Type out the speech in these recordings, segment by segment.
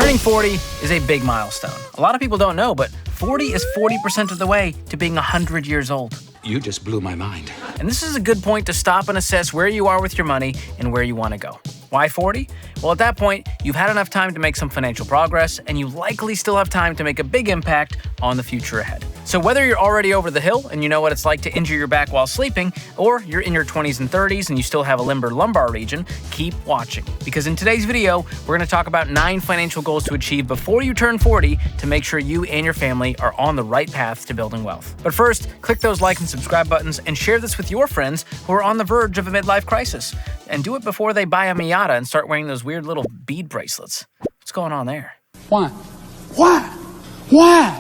Turning 40 is a big milestone. A lot of people don't know, but 40 is 40% of the way to being 100 years old. You just blew my mind. And this is a good point to stop and assess where you are with your money and where you want to go. Why 40? Well, at that point, you've had enough time to make some financial progress, and you likely still have time to make a big impact on the future ahead. So whether you're already over the hill and you know what it's like to injure your back while sleeping, or you're in your 20s and 30s and you still have a limber lumbar region, keep watching. Because in today's video, we're going to talk about 9 financial goals to achieve before you turn 40 to make sure you and your family are on the right path to building wealth. But first, click those like and subscribe buttons and share this with your friends who are on the verge of a midlife crisis. And do it before they buy a Miata and start wearing those weird little bead bracelets. What's going on there? Why?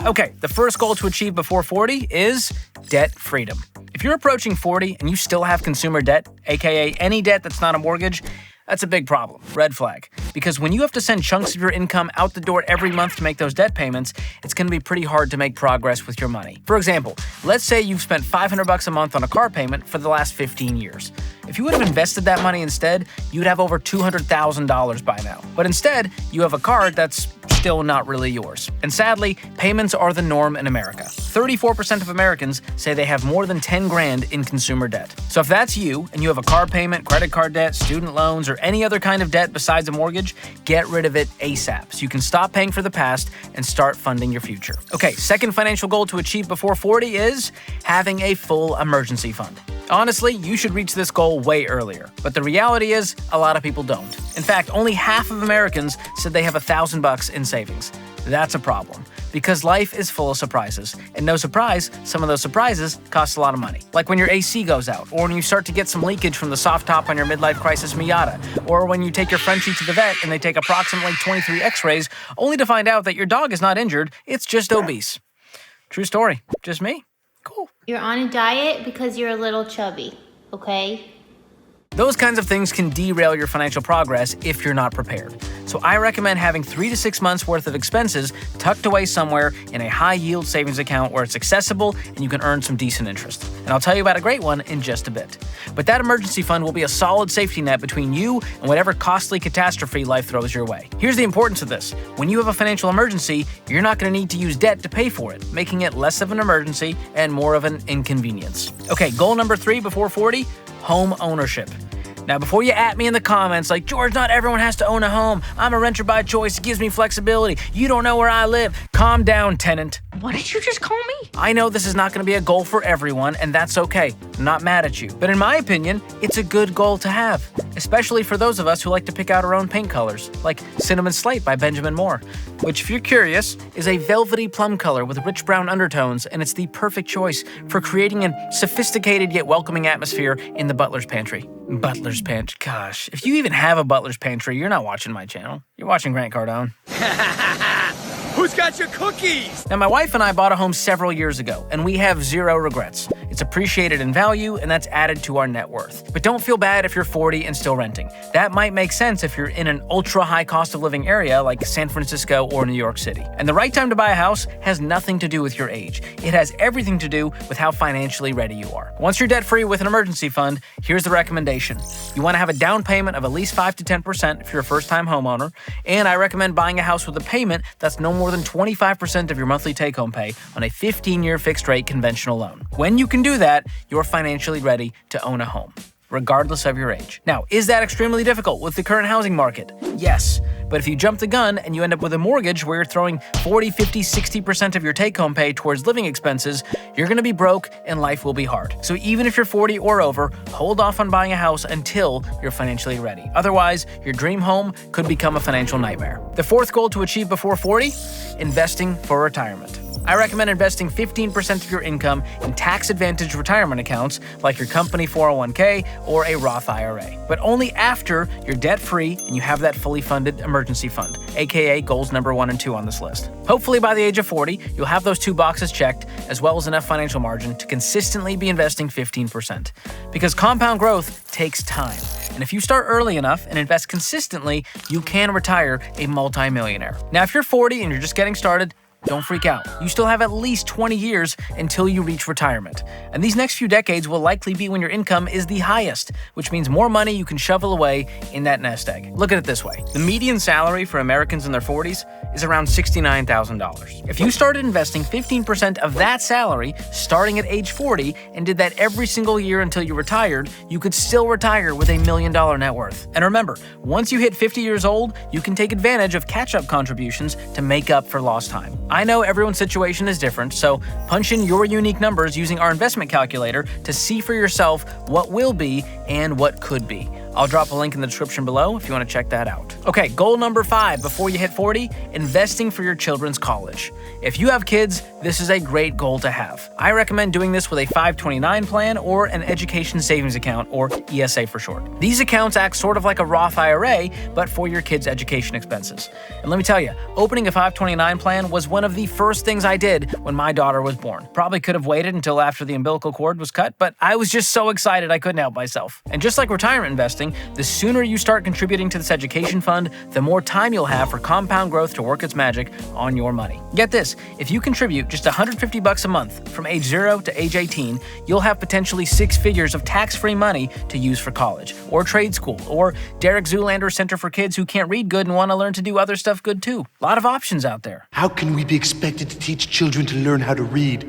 Okay, the first goal to achieve before 40 is debt freedom. If you're approaching 40 and you still have consumer debt, aka any debt that's not a mortgage, that's a big problem. Red flag. Because when you have to send chunks of your income out the door every month to make those debt payments, it's going to be pretty hard to make progress with your money. For example, let's say you've spent $500 a month on a car payment for the last 15 years. If you would have invested that money instead, you'd have over $200,000 by now. But instead, you have a car that's still not really yours. And sadly, payments are the norm in America. 34% of Americans say they have more than 10 grand in consumer debt. So if that's you, and you have a car payment, credit card debt, student loans, or any other kind of debt besides a mortgage, get rid of it ASAP so you can stop paying for the past and start funding your future. Okay, second financial goal to achieve before 40 is having a full emergency fund. Honestly, you should reach this goal way earlier, but the reality is a lot of people don't. In fact, only half of Americans said they have $1,000 in savings. That's a problem, because life is full of surprises, and no surprise, some of those surprises cost a lot of money. Like when your AC goes out, or when you start to get some leakage from the soft top on your midlife crisis Miata, or when you take your Frenchie to the vet and they take approximately 23 x-rays only to find out that your dog is not injured, it's just obese. True story. Just me? Cool. You're on a diet because you're a little chubby, okay? Those kinds of things can derail your financial progress if you're not prepared. So I recommend having 3 to 6 months worth of expenses tucked away somewhere in a high-yield savings account where it's accessible and you can earn some decent interest. And I'll tell you about a great one in just a bit. But that emergency fund will be a solid safety net between you and whatever costly catastrophe life throws your way. Here's the importance of this. When you have a financial emergency, you're not going to need to use debt to pay for it, making it less of an emergency and more of an inconvenience. Okay, goal number 3 before 40, home ownership. Now, before you at me in the comments like, George, not everyone has to own a home. I'm a renter by choice. It gives me flexibility. You don't know where I live. Calm down, tenant. What did you just call me? I know this is not going to be a goal for everyone, and that's okay. I'm not mad at you. But in my opinion, it's a good goal to have, especially for those of us who like to pick out our own paint colors, like Cinnamon Slate by Benjamin Moore, which, if you're curious, is a velvety plum color with rich brown undertones, and it's the perfect choice for creating a sophisticated yet welcoming atmosphere in the butler's pantry. Butler's pantry. Gosh, if you even have a butler's pantry, you're not watching my channel. You're watching Grant Cardone. Who's got your cookies? Now, my wife and I bought a home several years ago, and we have 0 regrets. It's appreciated in value, and that's added to our net worth. But don't feel bad if you're 40 and still renting. That might make sense if you're in an ultra-high cost of living area like San Francisco or New York City. And the right time to buy a house has nothing to do with your age. It has everything to do with how financially ready you are. Once you're debt-free with an emergency fund, here's the recommendation. You want to have a down payment of at least 5 to 10% if you're a first-time homeowner, and I recommend buying a house with a payment that's no more than 25% of your monthly take-home pay on a 15-year fixed-rate conventional loan. When you can do that, you're financially ready to own a home, regardless of your age. Now, is that extremely difficult with the current housing market? Yes. But if you jump the gun and you end up with a mortgage where you're throwing 40, 50, 60% of your take-home pay towards living expenses, you're going to be broke and life will be hard. So even if you're 40 or over, hold off on buying a house until you're financially ready. Otherwise, your dream home could become a financial nightmare. The fourth goal to achieve before 40, investing for retirement. I recommend investing 15% of your income in tax-advantaged retirement accounts like your company 401k or a Roth IRA, but only after you're debt-free and you have that fully funded emergency fund, aka goals number 1 and 2 on this list. Hopefully by the age of 40, you'll have those 2 boxes checked, as well as enough financial margin to consistently be investing 15%. Because compound growth takes time. And if you start early enough and invest consistently, you can retire a multimillionaire. Now, if you're 40 and you're just getting started, Don't freak out. You still have at least 20 years until you reach retirement. And these next few decades will likely be when your income is the highest, which means more money you can shovel away in that nest egg. Look at it this way. The median salary for Americans in their 40s is around $69,000. If you started investing 15% of that salary starting at age 40 and did that every single year until you retired, you could still retire with $1 million net worth. And remember, once you hit 50 years old, you can take advantage of catch-up contributions to make up for lost time. I know everyone's situation is different, so punch in your unique numbers using our investment calculator to see for yourself what will be and what could be. I'll drop a link in the description below if you want to check that out. Okay, goal number 5 before you hit 40, investing for your children's college. If you have kids, this is a great goal to have. I recommend doing this with a 529 plan or an education savings account, or ESA for short. These accounts act sort of like a Roth IRA, but for your kids' education expenses. And let me tell you, opening a 529 plan was one of the first things I did when my daughter was born. Probably could have waited until after the umbilical cord was cut, but I was just so excited I couldn't help myself. And just like retirement investing, the sooner you start contributing to this education fund, the more time you'll have for compound growth to work its magic on your money. Get this, if you contribute just $150 a month from age 0 to age 18, you'll have potentially 6 figures of tax-free money to use for college, or trade school, or Derek Zoolander's Center for Kids Who Can't Read Good and want to learn to do other stuff good too. A lot of options out there. How can we be expected to teach children to learn how to read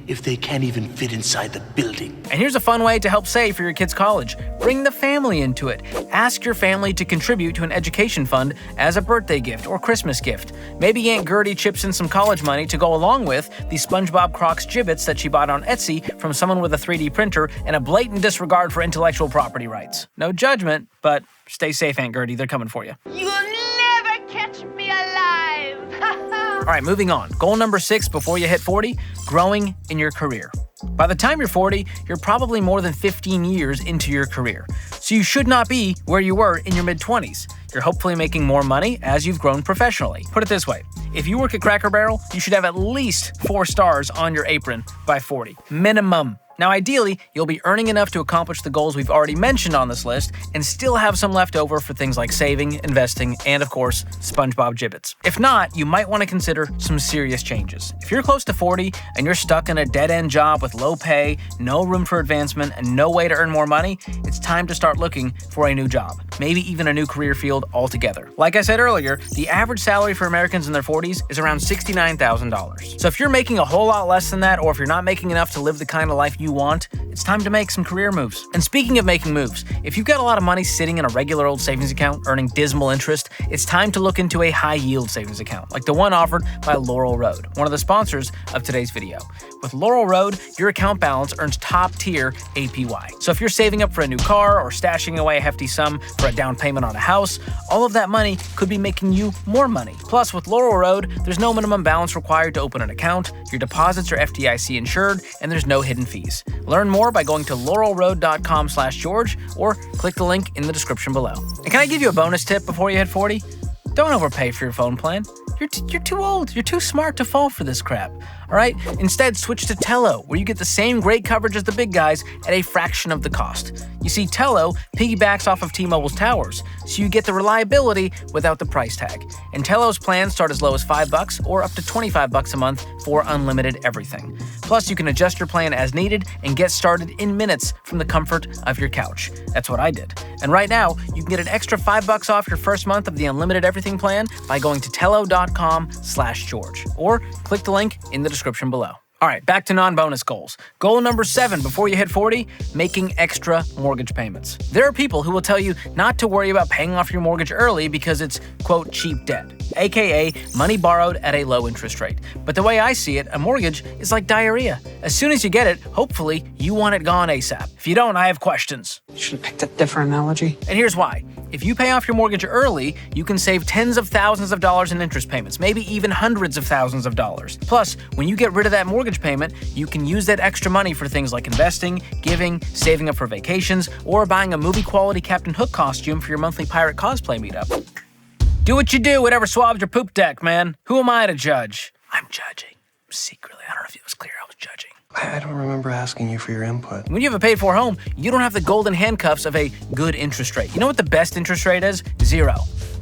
if they can't even fit inside the building? And here's a fun way to help save for your kids' college. Bring the family into it. Ask your family to contribute to an education fund as a birthday gift or Christmas gift. Maybe Aunt Gertie chips in some college money to go along with the SpongeBob Crocs gibbets that she bought on Etsy from someone with a 3D printer and a blatant disregard for intellectual property rights. No judgment, but stay safe, Aunt Gertie. They're coming for you. You'll never catch me alive. All right, moving on. Goal number 6 before you hit 40, growing in your career. By the time you're 40, you're probably more than 15 years into your career. So you should not be where you were in your mid-20s. You're hopefully making more money as you've grown professionally. Put it this way, if you work at Cracker Barrel, you should have at least 4 stars on your apron by 40. Minimum. Now, ideally, you'll be earning enough to accomplish the goals we've already mentioned on this list and still have some left over for things like saving, investing, and of course, SpongeBob gibbets. If not, you might want to consider some serious changes. If you're close to 40 and you're stuck in a dead-end job with low pay, no room for advancement, and no way to earn more money, it's time to start looking for a new job, maybe even a new career field altogether. Like I said earlier, the average salary for Americans in their 40s is around $69,000. So if you're making a whole lot less than that, or if you're not making enough to live the kind of life you want, it's time to make some career moves. And speaking of making moves, if you've got a lot of money sitting in a regular old savings account earning dismal interest, it's time to look into a high-yield savings account, like the one offered by Laurel Road, one of the sponsors of today's video. With Laurel Road, your account balance earns top-tier APY. So if you're saving up for a new car or stashing away a hefty sum for a down payment on a house, all of that money could be making you more money. Plus, with Laurel Road, there's no minimum balance required to open an account, your deposits are FDIC insured, and there's no hidden fees. Learn more by going to laurelroad.com/George or click the link in the description below. And can I give you a bonus tip before you hit 40? Don't overpay for your phone plan. You're too old. You're too smart to fall for this crap. All right? Instead, switch to Tello, where you get the same great coverage as the big guys at a fraction of the cost. You see, Tello piggybacks off of T-Mobile's towers, so you get the reliability without the price tag. And Tello's plans start as low as $5 or up to $25 a month for unlimited everything. Plus, you can adjust your plan as needed and get started in minutes from the comfort of your couch. That's what I did. And right now, you can get an extra $5 off your first month of the unlimited everything plan by going to tello.com/George or click the link in the description below. All right, back to non-bonus goals. Goal number 7 before you hit 40, making extra mortgage payments. There are people who will tell you not to worry about paying off your mortgage early because it's, quote, cheap debt, aka money borrowed at a low interest rate. But the way I see it, a mortgage is like diarrhea. As soon as you get it, hopefully, you want it gone ASAP. If you don't, I have questions. You should have picked a different analogy. And here's why. If you pay off your mortgage early, you can save tens of thousands of dollars in interest payments, maybe even hundreds of thousands of dollars. Plus, when you get rid of that mortgage payment, you can use that extra money for things like investing, giving, saving up for vacations, or buying a movie-quality Captain Hook costume for your monthly pirate cosplay meetup. Do what you do, whatever swabs your poop deck, man. Who am I to judge? I'm judging. Secretly, I don't know if it was clear I was judging. I don't remember asking you for your input. When you have a paid-for home, you don't have the golden handcuffs of a good interest rate. You know what the best interest rate is? 0.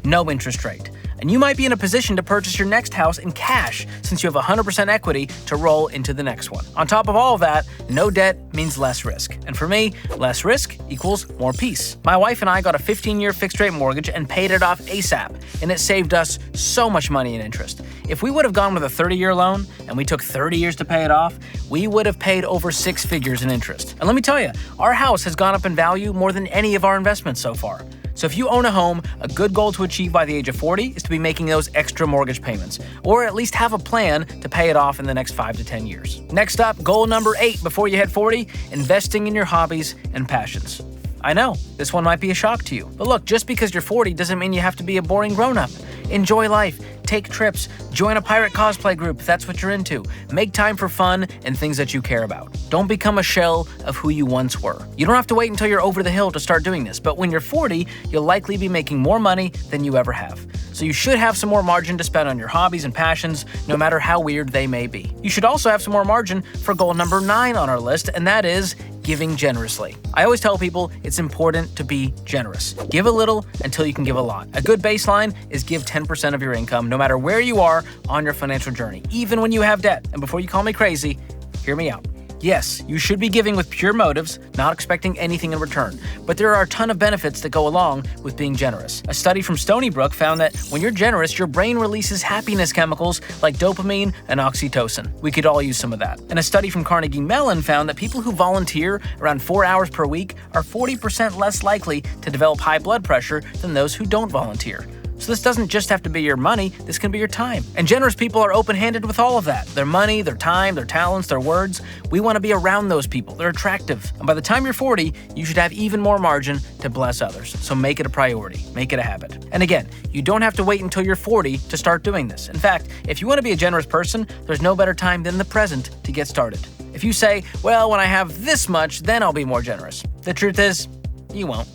No interest rate. and you might be in a position to purchase your next house in cash since you have 100% equity to roll into the next one. On top of all of that, no debt means less risk. And for me, less risk equals more peace. My wife and I got a 15-year fixed-rate mortgage and paid it off ASAP, and it saved us so much money in interest. If we would have gone with a 30-year loan and we took 30 years to pay it off, we would have paid over 6 figures in interest. And let me tell you, our house has gone up in value more than any of our investments so far. So if you own a home, a good goal to achieve by the age of 40 is to be making those extra mortgage payments, or at least have a plan to pay it off in the next 5 to 10 years. Next up, goal number 8 before you hit 40, investing in your hobbies and passions. I know, this one might be a shock to you, but look, just because you're 40 doesn't mean you have to be a boring grown-up. Enjoy life, take trips, join a pirate cosplay group if that's what you're into. Make time for fun and things that you care about. Don't become a shell of who you once were. You don't have to wait until you're over the hill to start doing this, but when you're 40, you'll likely be making more money than you ever have. So you should have some more margin to spend on your hobbies and passions, no matter how weird they may be. You should also have some more margin for goal number 9 on our list, and that is giving generously. I always tell people it's important to be generous. Give a little until you can give a lot. A good baseline is give 10% of your income, no matter where you are on your financial journey, even when you have debt. And before you call me crazy, hear me out. Yes, you should be giving with pure motives, not expecting anything in return, but there are a ton of benefits that go along with being generous. A study from Stony Brook found that when you're generous, your brain releases happiness chemicals like dopamine and oxytocin. We could all use some of that. And a study from Carnegie Mellon found that people who volunteer around 4 hours per week are 40% less likely to develop high blood pressure than those who don't volunteer. So this doesn't just have to be your money, this can be your time. And generous people are open-handed with all of that. Their money, their time, their talents, their words. We want to be around those people. They're attractive. And by the time you're 40, you should have even more margin to bless others. So make it a priority. Make it a habit. And again, you don't have to wait until you're 40 to start doing this. In fact, if you want to be a generous person, there's no better time than the present to get started. If you say, well, when I have this much, then I'll be more generous. The truth is, you won't.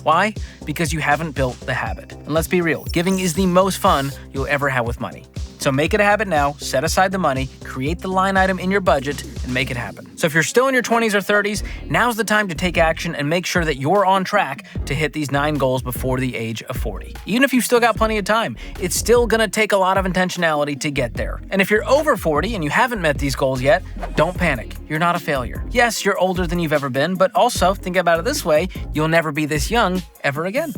Why? Because you haven't built the habit. And let's be real, giving is the most fun you'll ever have with money. So make it a habit now, set aside the money, create the line item in your budget, and make it happen. So if you're still in your 20s or 30s, now's the time to take action and make sure that you're on track to hit these 9 goals before the age of 40. Even if you've still got plenty of time, it's still gonna take a lot of intentionality to get there. And if you're over 40 and you haven't met these goals yet, don't panic. You're not a failure. Yes, you're older than you've ever been, but also, think about it this way, you'll never be this young ever again.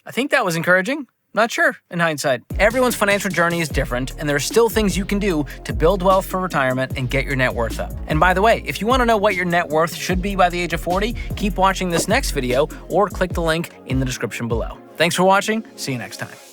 I think that was encouraging. Not sure, in hindsight. Everyone's financial journey is different, and there are still things you can do to build wealth for retirement and get your net worth up. And by the way, if you want to know what your net worth should be by the age of 40, keep watching this next video or click the link in the description below. Thanks for watching. See you next time.